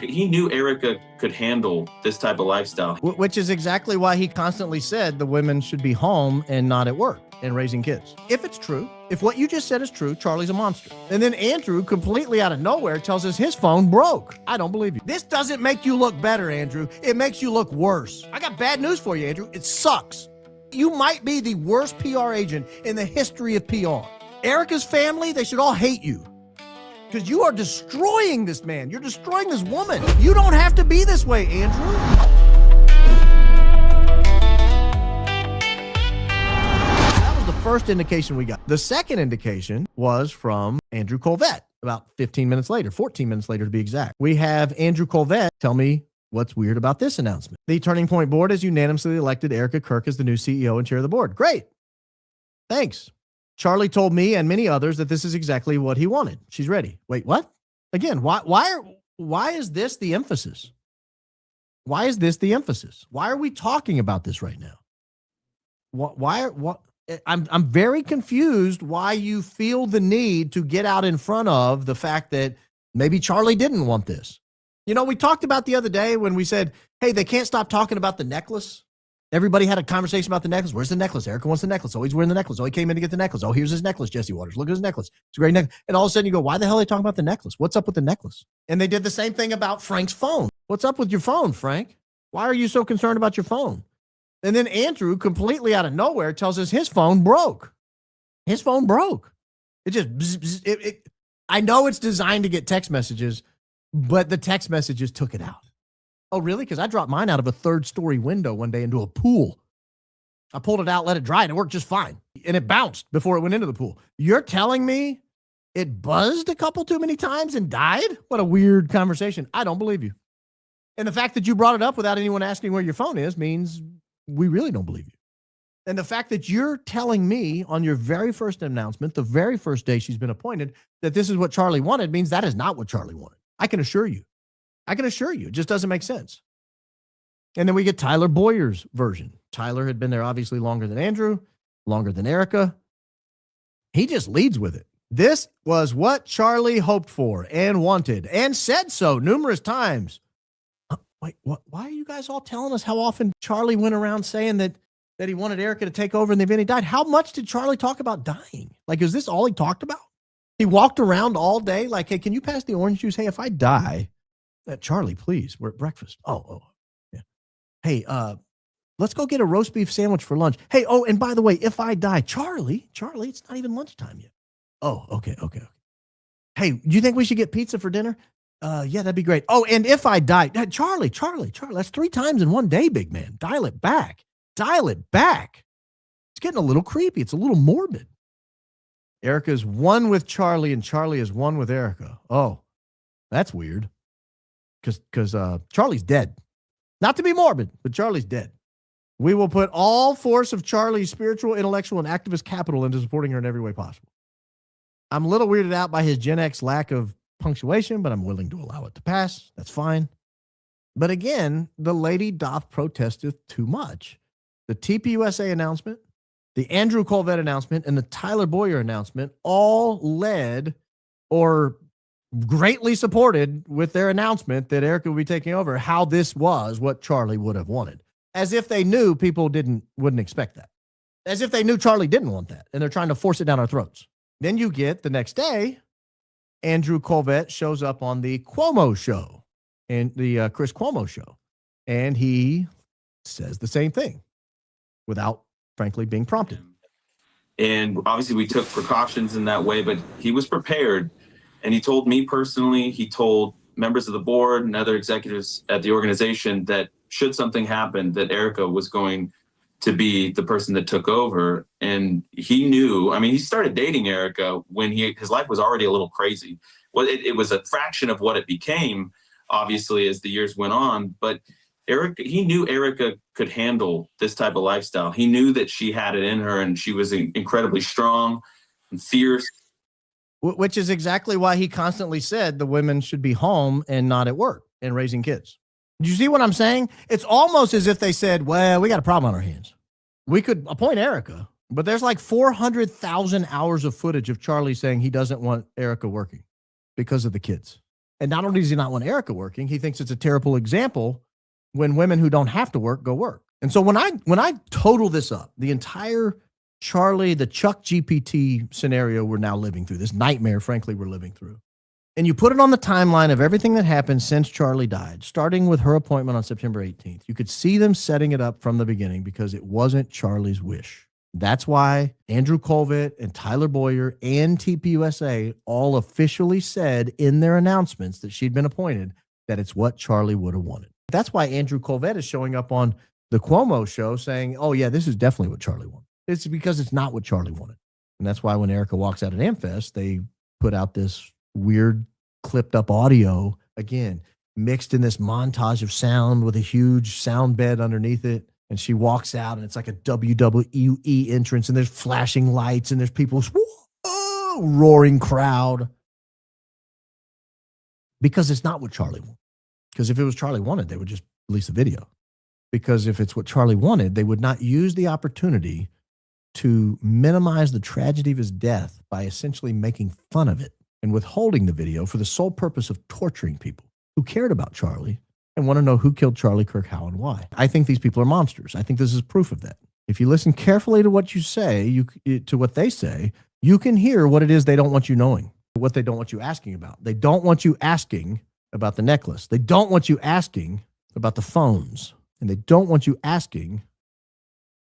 He knew Erika could handle this type of lifestyle. Which is exactly why he constantly said the women should be home and not at work and raising kids. If it's true, if what you just said is true, Charlie's a monster. And then Andrew, completely out of nowhere, tells us his phone broke. I don't believe you. This doesn't make you look better, Andrew. It makes you look worse. I got bad news for you, Andrew. It sucks. You might be the worst PR agent in the history of PR. Erika's family, they should all hate you. Because you are destroying this man. You're destroying this woman. You don't have to be this way, Andrew. That was the first indication we got. The second indication was from Andrew Kolvet, about 15 minutes later, 14 minutes later to be exact. We have Andrew Kolvet tell me what's weird about this announcement. The Turning Point board has unanimously elected Erika Kirk as the new CEO and chair of the board. Great. Thanks. Charlie told me and many others that this is exactly what he wanted. She's ready. Wait, what? Again, why is this the emphasis? Why is this the emphasis? Why are we talking about this right now? I'm very confused why you feel the need to get out in front of the fact that maybe Charlie didn't want this. You know, we talked about the other day when we said, hey, they can't stop talking about the necklace. Everybody had a conversation about the necklace. Where's the necklace? Erika wants the necklace. Oh, he's wearing the necklace. Oh, he came in to get the necklace. Oh, here's his necklace, Jesse Waters. Look at his necklace. It's a great necklace. And all of a sudden you go, why the hell are they talking about the necklace? What's up with the necklace? And they did the same thing about Frank's phone. What's up with your phone, Frank? Why are you so concerned about your phone? And then Andrew, completely out of nowhere, tells us his phone broke. His phone broke. It just, I know it's designed to get text messages, but the text messages took it out. Oh, really? Because I dropped mine out of a third-story window one day into a pool. I pulled it out, let it dry, and it worked just fine. And it bounced before it went into the pool. You're telling me it buzzed a couple too many times and died? What a weird conversation. I don't believe you. And the fact that you brought it up without anyone asking where your phone is means we really don't believe you. And the fact that you're telling me on your very first announcement, the very first day she's been appointed, that this is what Charlie wanted means that is not what Charlie wanted. I can assure you. It just doesn't make sense. And then we get Tyler Boyer's version. Tyler had been there obviously longer than Andrew, longer than Erika. He just leads with it. This was what Charlie hoped for and wanted and said so numerous times. Wait, what? Why are you guys all telling us how often Charlie went around saying that he wanted Erika to take over and then he died? How much did Charlie talk about dying? Like, is this all he talked about? He walked around all day like, hey, can you pass the orange juice? Hey, if I die, Charlie, please, we're at breakfast. Oh, yeah. Hey, let's go get a roast beef sandwich for lunch. Hey, oh, and by the way, if I die, Charlie, it's not even lunchtime yet. Oh, okay. Hey, do you think we should get pizza for dinner? Yeah, that'd be great. Oh, and if I die, Charlie, that's 3 times in one day, big man. Dial it back. It's getting a little creepy. It's a little morbid. Erika is one with Charlie and Charlie is one with Erika. Oh, that's weird. Because Charlie's dead. Not to be morbid, but Charlie's dead. We will put all force of Charlie's spiritual, intellectual, and activist capital into supporting her in every way possible. I'm a little weirded out by his Gen X lack of punctuation, but I'm willing to allow it to pass. That's fine. But again, the lady doth protesteth too much. The TPUSA announcement, the Andrew Kolvet announcement, and the Tyler Boyer announcement all led or greatly supported with their announcement that Erika would be taking over, how this was what Charlie would have wanted. As if they knew people wouldn't expect that. As if they knew Charlie didn't want that, and they're trying to force it down our throats. Then you get the next day, Andrew Kolvet shows up on the Cuomo show, and the Chris Cuomo show, and he says the same thing without, frankly, being prompted. And obviously we took precautions in that way, but he was prepared. And he told me personally, he told members of the board and other executives at the organization that should something happen, that Erika was going to be the person that took over. And he knew, I mean, he started dating Erika when his life was already a little crazy. Well, it was a fraction of what it became, obviously, as the years went on. But he knew Erika could handle this type of lifestyle. He knew that she had it in her and she was incredibly strong and fierce. Which is exactly why he constantly said the women should be home and not at work and raising kids. Do you see what I'm saying? It's almost as if they said, well, we got a problem on our hands. We could appoint Erika, but there's like 400,000 hours of footage of Charlie saying he doesn't want Erika working because of the kids. And not only does he not want Erika working, he thinks it's a terrible example when women who don't have to work go work. And so when I total this up, the entire Charlie, the ChuckGPT scenario we're now living through, this nightmare, frankly, we're living through, and you put it on the timeline of everything that happened since Charlie died, starting with her appointment on September 18th, you could see them setting it up from the beginning because it wasn't Charlie's wish. That's why Andrew Kolvet and Tyler Boyer and TPUSA all officially said in their announcements that she'd been appointed that it's what Charlie would have wanted. That's why Andrew Kolvet is showing up on the Cuomo show saying, oh, yeah, this is definitely what Charlie wanted. It's because it's not what Charlie wanted. And that's why when Erika walks out at AmFest, they put out this weird clipped up audio, again, mixed in this montage of sound with a huge sound bed underneath it. And she walks out and it's like a WWE entrance and there's flashing lights and there's people, whoa, roaring crowd. Because it's not what Charlie wanted. Because if it was Charlie wanted, they would just release a video. Because if it's what Charlie wanted, they would not use the opportunity to minimize the tragedy of his death by essentially making fun of it and withholding the video for the sole purpose of torturing people who cared about Charlie and want to know who killed Charlie Kirk, how, and why. I think these people are monsters. I think this is proof of that. If you listen carefully to what you say, to what they say, you can hear what it is they don't want you knowing, what they don't want you asking about. They don't want you asking about the necklace. They don't want you asking about the phones. And they don't want you asking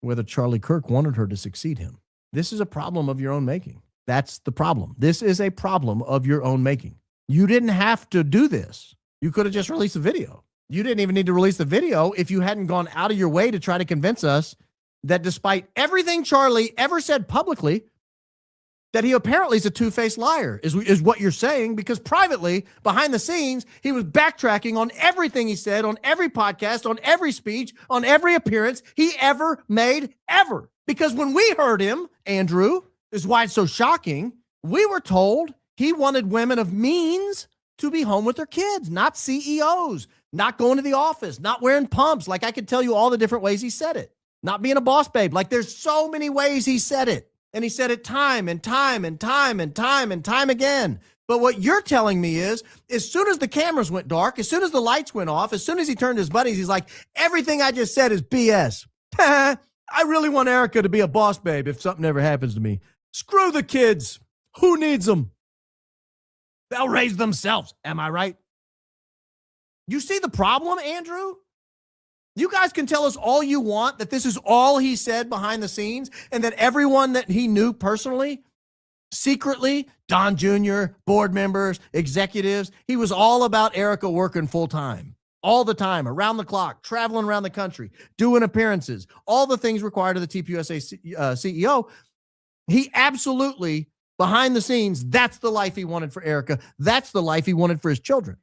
whether Charlie Kirk wanted her to succeed him. This is a problem of your own making. That's the problem. This is a problem of your own making. You didn't have to do this. You could have just released a video. You didn't even need to release the video if you hadn't gone out of your way to try to convince us that despite everything Charlie ever said publicly, that he apparently is a two-faced liar, is what you're saying, because privately, behind the scenes, he was backtracking on everything he said, on every podcast, on every speech, on every appearance he ever made, ever. Because when we heard him, Andrew, is why it's so shocking, we were told he wanted women of means to be home with their kids, not CEOs, not going to the office, not wearing pumps. Like I could tell you all the different ways he said it. Not being a boss babe. Like there's so many ways he said it. And he said it time and time and time and time and time again. But what you're telling me is, as soon as the cameras went dark, as soon as the lights went off, as soon as he turned to his buddies, he's like, everything I just said is BS. I really want Erika to be a boss babe if something ever happens to me. Screw the kids. Who needs them? They'll raise themselves. Am I right? You see the problem, Andrew? You guys can tell us all you want that this is all he said behind the scenes and that everyone that he knew personally, secretly, Don Jr., board members, executives, he was all about Erika working full time, all the time, around the clock, traveling around the country, doing appearances, all the things required of the TPUSA CEO. He absolutely, behind the scenes, that's the life he wanted for Erika. That's the life he wanted for his children.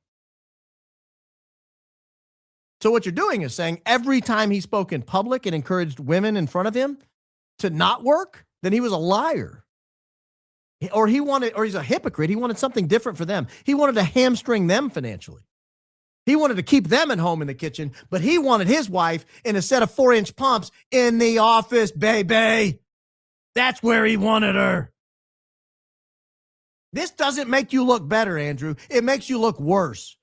So what you're doing is saying every time he spoke in public and encouraged women in front of him to not work, then he was a liar. Or he's a hypocrite. He wanted something different for them. He wanted to hamstring them financially. He wanted to keep them at home in the kitchen, but he wanted his wife in a set of 4-inch pumps in the office, baby. That's where he wanted her. This doesn't make you look better, Andrew. It makes you look worse.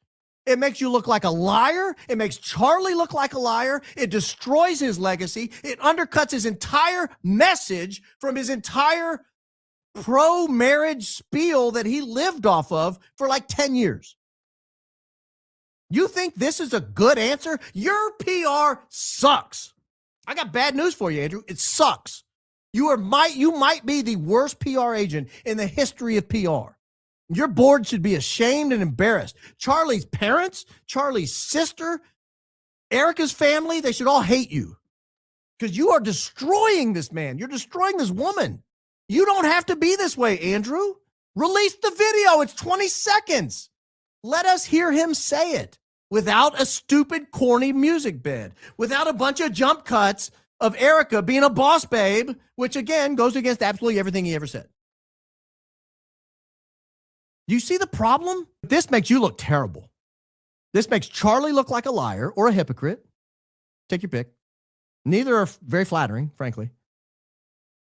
It makes you look like a liar. It makes Charlie look like a liar. It destroys his legacy. It undercuts his entire message from his entire pro-marriage spiel that he lived off of for like 10 years. You think this is a good answer? Your PR sucks. I got bad news for you, Andrew. It sucks. You might be the worst PR agent in the history of PR. Your board should be ashamed and embarrassed. Charlie's parents, Charlie's sister, Erika's family, they should all hate you because you are destroying this man. You're destroying this woman. You don't have to be this way, Andrew. Release the video. It's 20 seconds. Let us hear him say it without a stupid, corny music bed, without a bunch of jump cuts of Erika being a boss babe, which again goes against absolutely everything he ever said. Do you see the problem? This makes you look terrible. This makes Charlie look like a liar or a hypocrite. Take your pick. Neither are very flattering, frankly.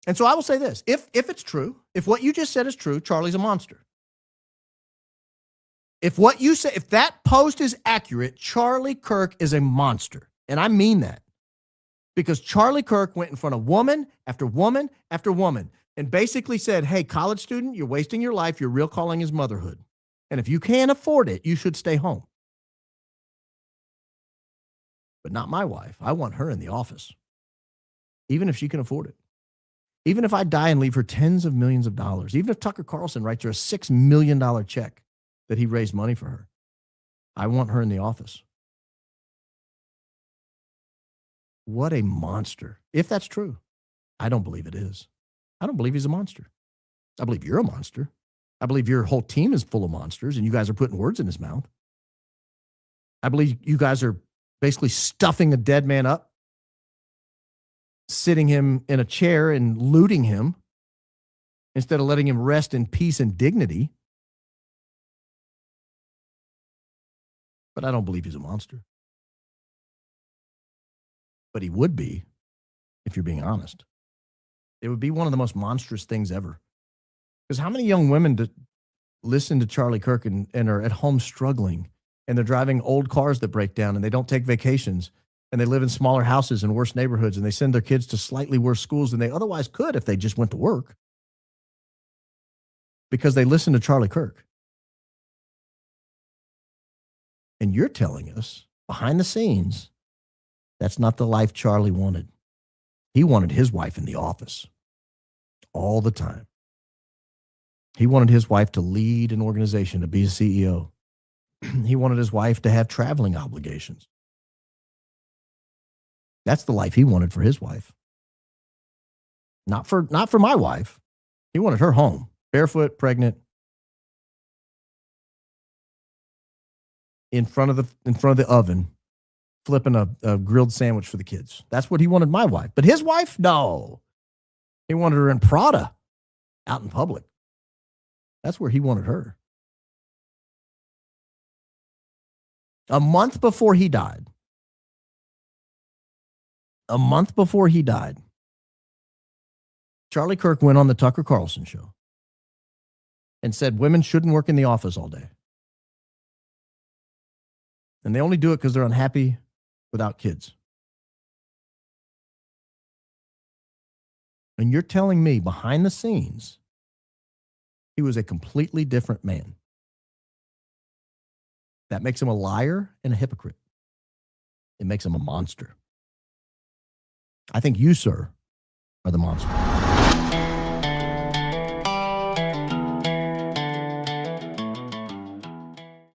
And so I will say this. If it's true, if what you just said is true, Charlie's a monster. If what you say, if that post is accurate, Charlie Kirk is a monster. And I mean that. Because Charlie Kirk went in front of woman after woman after woman and basically said, hey, college student, you're wasting your life. Your real calling is motherhood. And if you can't afford it, you should stay home. But not my wife. I want her in the office, even if she can afford it. Even if I die and leave her tens of millions of dollars, even if Tucker Carlson writes her a $6 million check that he raised money for her, I want her in the office. What a monster. If that's true, I don't believe it is. I don't believe he's a monster. I believe you're a monster. I believe your whole team is full of monsters and you guys are putting words in his mouth. I believe you guys are basically stuffing a dead man up, sitting him in a chair and looting him instead of letting him rest in peace and dignity. But I don't believe he's a monster. But he would be, if you're being honest. It would be one of the most monstrous things ever. Because how many young women listen to Charlie Kirk and are at home struggling, and they're driving old cars that break down, and they don't take vacations, and they live in smaller houses in worse neighborhoods, and they send their kids to slightly worse schools than they otherwise could if they just went to work, because they listen to Charlie Kirk. And you're telling us, behind the scenes, that's not the life Charlie wanted. He wanted his wife in the office all the time. He wanted his wife to lead an organization, to be a CEO. He wanted his wife to have traveling obligations. That's the life he wanted for his wife. Not for my wife. He wanted her home, barefoot, pregnant, in front of the oven, flipping a grilled sandwich for the kids. That's what he wanted my wife. But his wife, no. He wanted her in Prada, out in public. That's where he wanted her. A month before he died, Charlie Kirk went on the Tucker Carlson show and said women shouldn't work in the office all day. And they only do it because they're unhappy without kids. And you're telling me behind the scenes, he was a completely different man. That makes him a liar and a hypocrite. It makes him a monster. I think you, sir, are the monster.